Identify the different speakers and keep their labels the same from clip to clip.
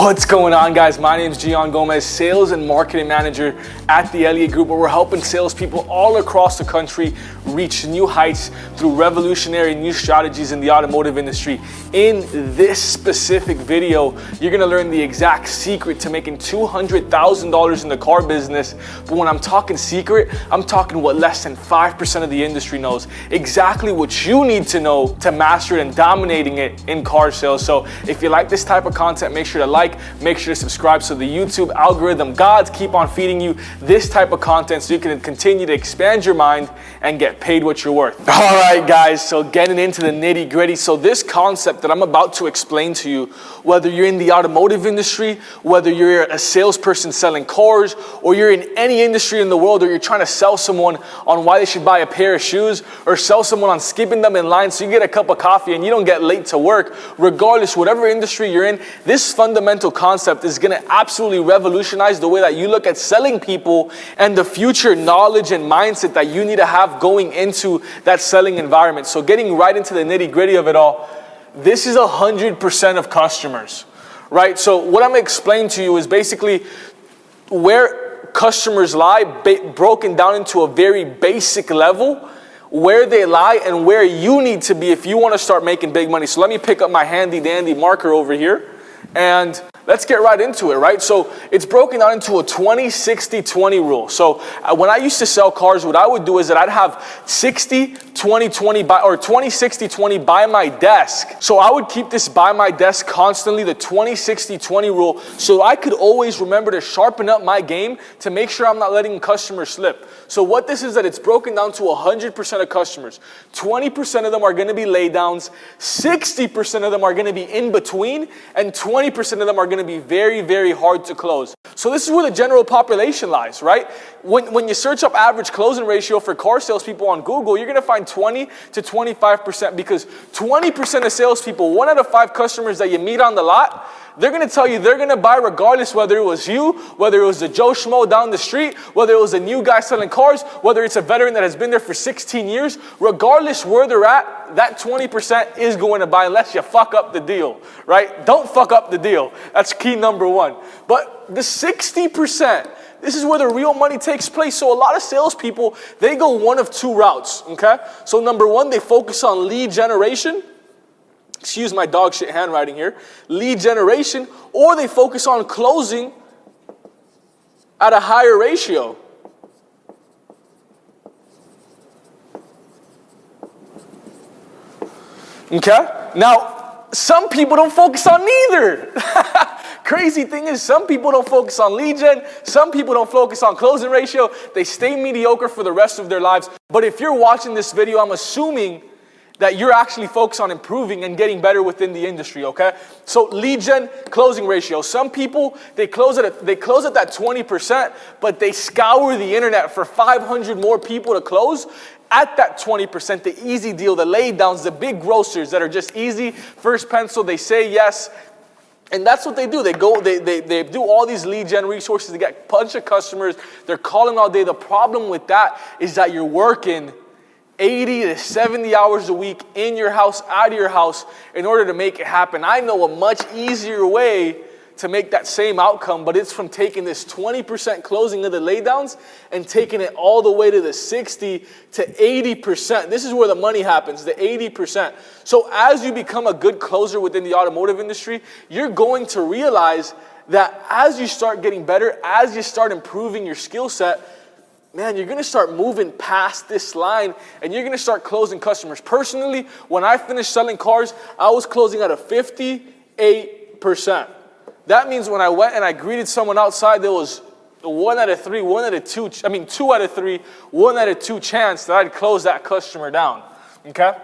Speaker 1: What's going on, guys? My name is Gian Gomez, Sales and Marketing Manager at the Elliott Group, where we're helping salespeople all across the country reach new heights through revolutionary new strategies in the automotive industry. In this specific video, you're gonna learn the exact secret to making $200,000 in the car business. But when I'm talking secret, I'm talking what less than 5% of the industry knows. Exactly what you need to know to master it and dominating it in car sales. So if you like this type of content, make sure to like, make sure to subscribe so the YouTube algorithm gods keep on feeding you this type of content so you can continue to expand your mind and get paid what you're worth. All right, guys, so getting into the nitty gritty. So this concept that I'm about to explain to you, whether you're in the automotive industry, whether you're a salesperson selling cars, or you're in any industry in the world, or you're trying to sell someone on why they should buy a pair of shoes, or sell someone on skipping them in line so you get a cup of coffee and you don't get late to work, regardless, whatever industry you're in, this fundamental concept is going to absolutely revolutionize the way that you look at selling people and the future knowledge and mindset that you need to have going into that selling environment. So getting right into the nitty gritty of it all, this is 100% of customers, right? So what I'm going to explain to you is basically where customers lie, broken down into a very basic level, where they lie and where you need to be if you want to start making big money. So let me pick up my handy dandy marker over here and let's get right into it, right? So it's broken down into a 20-60-20 rule. So when I used to sell cars, what I would do is that I'd have 60-20-20 by, or 20-60-20 by my desk. So I would keep this by my desk constantly, the 20-60-20 rule, so I could always remember to sharpen up my game to make sure I'm not letting customers slip. So what this is that it's broken down to 100% of customers. 20% of them are going to be laydowns, 60% of them are going to be in between, and 20% of them are going to be very, very hard to close. So this is where the general population lies, right? When you search up average closing ratio for car salespeople on Google, you're going to find 20 to 25%, because 20% of salespeople, 1 out of 5 customers that you meet on the lot, they're going to tell you they're going to buy regardless whether it was you, whether it was the Joe Schmo down the street, whether it was a new guy selling cars, whether it's a veteran that has been there for 16 years, regardless where they're at, that 20% is going to buy unless you fuck up the deal, right? Don't fuck up the deal. That's key number 1. But the 60%, this is where the real money takes place. So a lot of salespeople, they go one of 2 routes, okay? So number 1, they focus on lead generation. Excuse my dog shit handwriting here. Lead generation, or they focus on closing at a higher ratio. Okay? Now, some people don't focus on neither. Crazy thing is, some people don't focus on lead gen, some people don't focus on closing ratio. They stay mediocre for the rest of their lives. But if you're watching this video, I'm assuming that you're actually focused on improving and getting better within the industry, okay? So lead gen, closing ratio. Some people, they close at that 20%, but they scour the internet for 500 more people to close at that 20%, the easy deal, the laydowns, the big grocers that are just easy, first pencil, they say yes. And that's what they do. They go, they do all these lead gen resources to get a bunch of customers. They're calling all day. The problem with that is that you're working 80 to 70 hours a week in your house, out of your house, in order to make it happen. I know a much easier way to make that same outcome, but it's from taking this 20% closing of the laydowns and taking it all the way to the 60 to 80%. This is where the money happens, the 80%. So as you become a good closer within the automotive industry, you're going to realize that as you start getting better, as you start improving your skill set, man, you're going to start moving past this line and you're going to start closing customers. Personally, when I finished selling cars, I was closing at a 58%. That means when I went and I greeted someone outside, there was 2 out of 3, 1 out of 2 chance that I'd close that customer down, okay?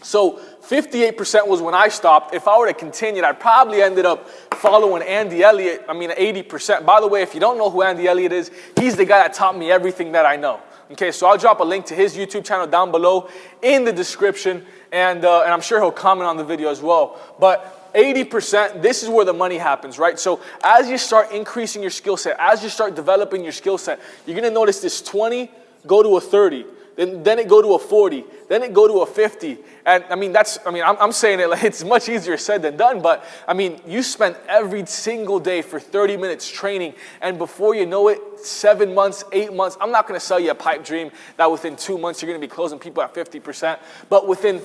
Speaker 1: So 58% was when I stopped. If I were to continue, I'd probably ended up following Andy Elliott, 80%. By the way, if you don't know who Andy Elliott is, he's the guy that taught me everything that I know. Okay, so I'll drop a link to his YouTube channel down below in the description, and I'm sure he'll comment on the video as well. But 80%, this is where the money happens, right? So as you start increasing your skill set, as you start developing your skill set, you're going to notice this 20 go to a 30. then it go to a 40, then it go to a 50. And I'm saying it like it's much easier said than done, but I mean, you spend every single day for 30 minutes training, and before you know it, 7 months, 8 months, I'm not gonna sell you a pipe dream that within 2 months you're gonna be closing people at 50%, but within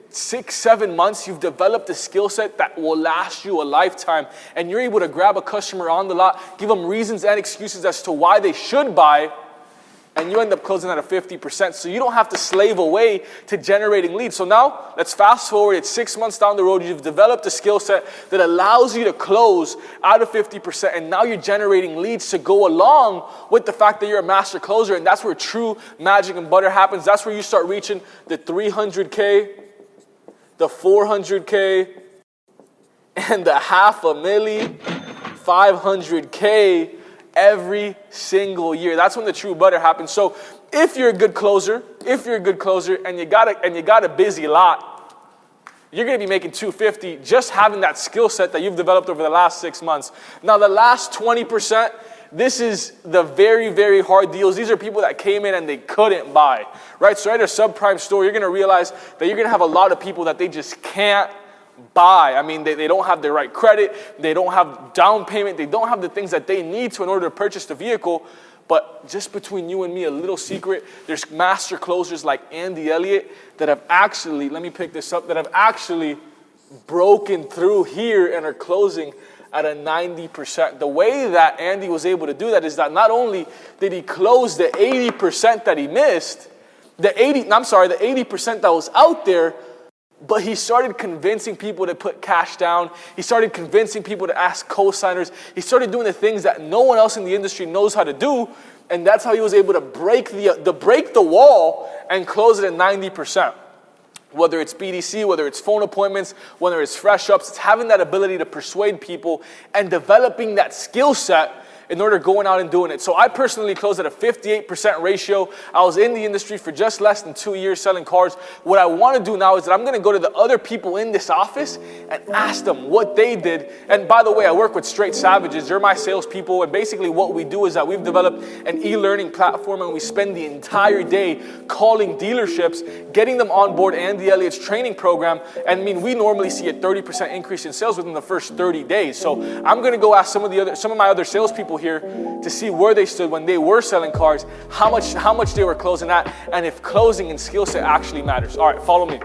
Speaker 1: 6, 7 months, you've developed a skill set that will last you a lifetime, and you're able to grab a customer on the lot, give them reasons and excuses as to why they should buy, and you end up closing at a 50%. So you don't have to slave away to generating leads. So now, let's fast forward. It's 6 months down the road. You've developed a skill set that allows you to close out of 50%, and now you're generating leads to go along with the fact that you're a master closer, and that's where true magic and butter happens. That's where you start reaching the 300K, the 400K, and the $500,000, 500K every single year. That's when the true butter happens. So if you're a good closer, and you got a busy lot, you're gonna be making $250 just having that skill set that you've developed over the last 6 months. Now the last 20%, this is the very, very hard deals. These are people that came in and they couldn't buy, right? So at a subprime store, you're gonna realize that you're gonna have a lot of people that they just can't buy. I mean, they don't have the right credit, they don't have down payment, they don't have the things that they need to in order to purchase the vehicle. But just between you and me, a little secret, there's master closers like Andy Elliott that have actually, let me pick this up, that have actually broken through here and are closing at a 90%. The way that Andy was able to do that is that not only did he close the 80% that he missed, the 80% that was out there, but he started convincing people to put cash down. He started convincing people to ask co-signers. He started doing the things that no one else in the industry knows how to do, and that's how he was able to break the wall and close it at 90%. Whether it's BDC, whether it's phone appointments, whether it's fresh ups, it's having that ability to persuade people and developing that skill set in order going out and doing it. So I personally closed at a 58% ratio. I was in the industry for just less than 2 years selling cars. What I want to do now is that I'm going to go to the other people in this office and ask them what they did. And by the way, I work with straight savages. They're my salespeople. And basically what we do is that we've developed an e-learning platform, and we spend the entire day calling dealerships, getting them on board Andy Elliott's training program. And I mean, we normally see a 30% increase in sales within the first 30 days. So I'm going to go ask some of my other salespeople here to see where they stood when they were selling cars, how much they were closing at, and if closing and skill set actually matters. All right, follow me.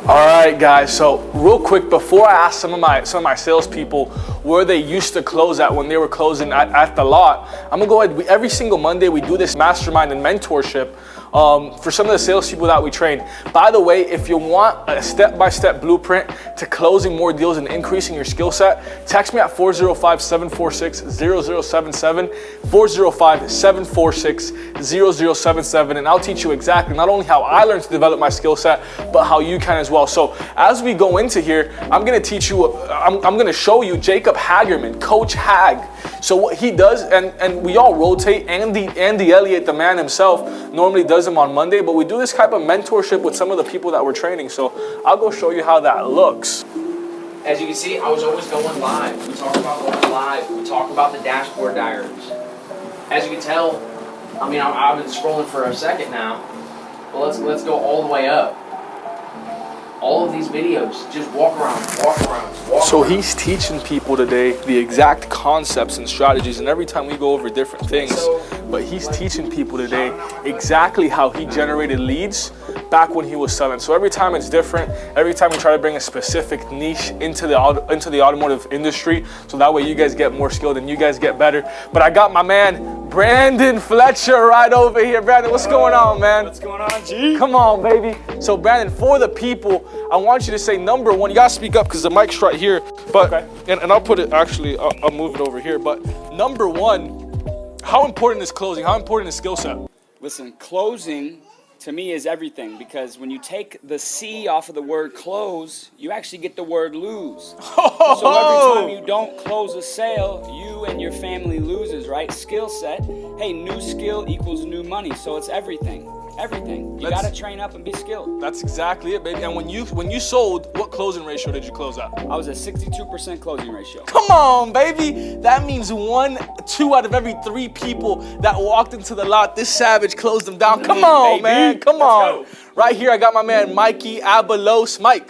Speaker 1: All right, guys. So real quick, before I ask some of my salespeople where they used to close at when they were closing at the lot, I'm gonna go ahead. Every single Monday we do this mastermind and mentorship for some of the salespeople that we train. By the way, if you want a step-by-step blueprint to closing more deals and increasing your skill set, text me at 405-746-0077, 405-746-0077, and I'll teach you exactly not only how I learned to develop my skill set, but how you can as well. So as we go into here, I'm gonna teach you, I'm gonna show you Jacob Hagerman, Coach Hag. So what he does, and we all rotate. Andy Elliott, the man himself, normally does them on Monday, but we do this type of mentorship with some of the people that we're training. So I'll go show you how that looks.
Speaker 2: As you can see, I was always going live. We talk about going live. We talk about the dashboard diaries. As you can tell, I mean, I've been scrolling for a second now, but let's go all the way up. All of these videos, just walk around.
Speaker 1: So he's teaching people today the exact concepts and strategies, and every time we go over different things, but he's teaching people today exactly how he generated leads back when he was selling. So every time it's different. Every time we try to bring a specific niche into the automotive industry, so that way you guys get more skilled and you guys get better. But I got my man Brandon Fletcher right over here. Brandon, what's going on, man?
Speaker 3: What's going on, G?
Speaker 1: Come on, baby. So Brandon, for the people, I want you to say number one. You gotta speak up because the mic's right here. But okay. and I'll put it, actually, I'll move it over here. But number one, how important is closing? How important is skill set?
Speaker 3: Listen, closing to me is everything, because when you take the C off of the word close, you actually get the word lose. So every time you don't close a sale, you and your family loses, right? Skill set, hey, new skill equals new money, so it's everything. Everything. You
Speaker 1: Let's-
Speaker 3: gotta train up and be skilled.
Speaker 1: That's exactly it, baby. And when you sold, what closing ratio did you close at?
Speaker 3: I was at 62% closing ratio.
Speaker 1: Come on, baby. That means 2 out of every 3 people that walked into the lot, this savage closed them down. Come on,
Speaker 3: baby.
Speaker 1: man. Come
Speaker 3: Let's
Speaker 1: on.
Speaker 3: go.
Speaker 1: Right here, I got my man Mikey Abalos. Mike,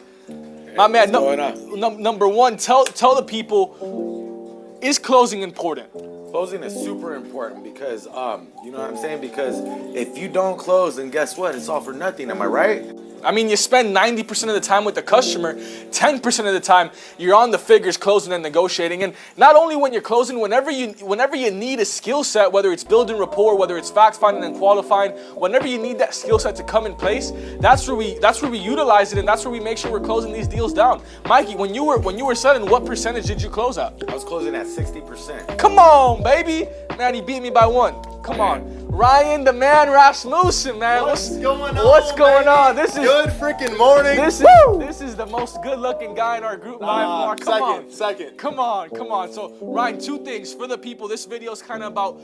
Speaker 1: my man.
Speaker 4: What's going on?
Speaker 1: Number one, tell the people, is closing important?
Speaker 4: Closing is super important because, you know what I'm saying? Because if you don't close, then guess what? It's all for nothing. Am I right?
Speaker 1: I mean, you spend 90% of the time with the customer, 10% of the time you're on the figures closing and negotiating. And not only when you're closing, whenever you need a skill set, whether it's building rapport, whether it's fact finding and qualifying, whenever you need that skill set to come in place, that's where we utilize it, and that's where we make sure we're closing these deals down. Mikey, when you were selling, what percentage did you close at?
Speaker 4: I was closing at 60%.
Speaker 1: Come on, baby. Man, he beat me by 1. Come on. Ryan, the man Rasmussen, man.
Speaker 5: What's going on?
Speaker 1: What's going
Speaker 5: baby?
Speaker 1: on? This is
Speaker 5: good freaking morning.
Speaker 1: This is the most good-looking guy in our group by far. Come on.
Speaker 5: Second.
Speaker 1: Come on. So, Ryan, 2 things for the people. This video is kind of about,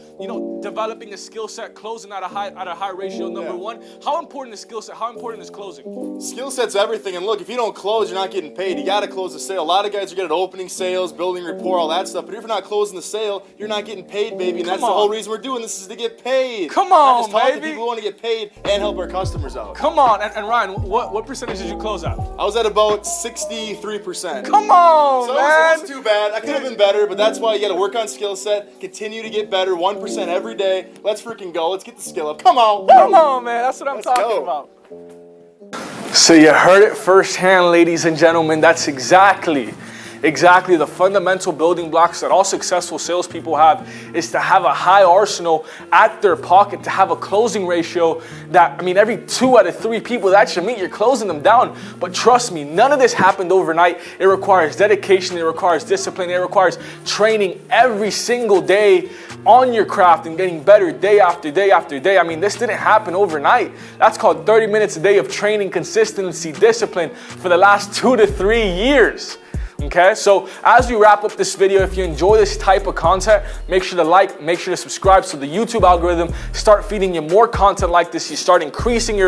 Speaker 1: developing a skill set, closing at a high ratio. Number 1, how important is skill set? How important is closing?
Speaker 5: Skill set's everything. And look, if you don't close, you're not getting paid. You got to close the sale. A lot of guys are good at opening sales, building rapport, all that stuff. But if you're not closing the sale, you're not getting paid, baby. And that's the whole reason we're doing this, is to get paid.
Speaker 1: Come
Speaker 5: Not
Speaker 1: on,
Speaker 5: just talk to
Speaker 1: baby.
Speaker 5: people who want to get paid and help our customers out.
Speaker 1: Come on. And Ryan, what percentage did you close at?
Speaker 5: I was at about 63%.
Speaker 1: Come on,
Speaker 5: So
Speaker 1: man.
Speaker 5: it wasn't too bad. I could have been better, but that's why you got to work on skill set, continue to get better, 1% every day. Let's freaking go. Let's get the skill up. Come on.
Speaker 1: Come on, man. That's what I'm talking
Speaker 5: go.
Speaker 1: about. So you heard it firsthand, ladies and gentlemen. That's exactly the fundamental building blocks that all successful salespeople have, is to have a high arsenal at their pocket, to have a closing ratio that, every 2 out of 3 people that you meet, you're closing them down. But trust me, none of this happened overnight. It requires dedication, it requires discipline, it requires training every single day on your craft and getting better day after day after day. This didn't happen overnight. That's called 30 minutes a day of training, consistency, discipline for the last 2 to 3 years. Okay, so as we wrap up this video, if you enjoy this type of content, make sure to like, make sure to subscribe, so the YouTube algorithm start feeding you more content like this. You start increasing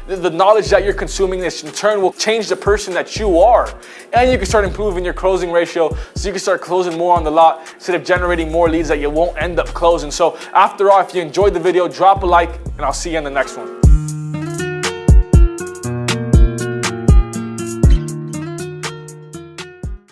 Speaker 1: the knowledge that you're consuming. This in turn will change the person that you are, and you can start improving your closing ratio, so you can start closing more on the lot instead of generating more leads that you won't end up closing. So after all, if you enjoyed the video, drop a like, and I'll see you in the next one.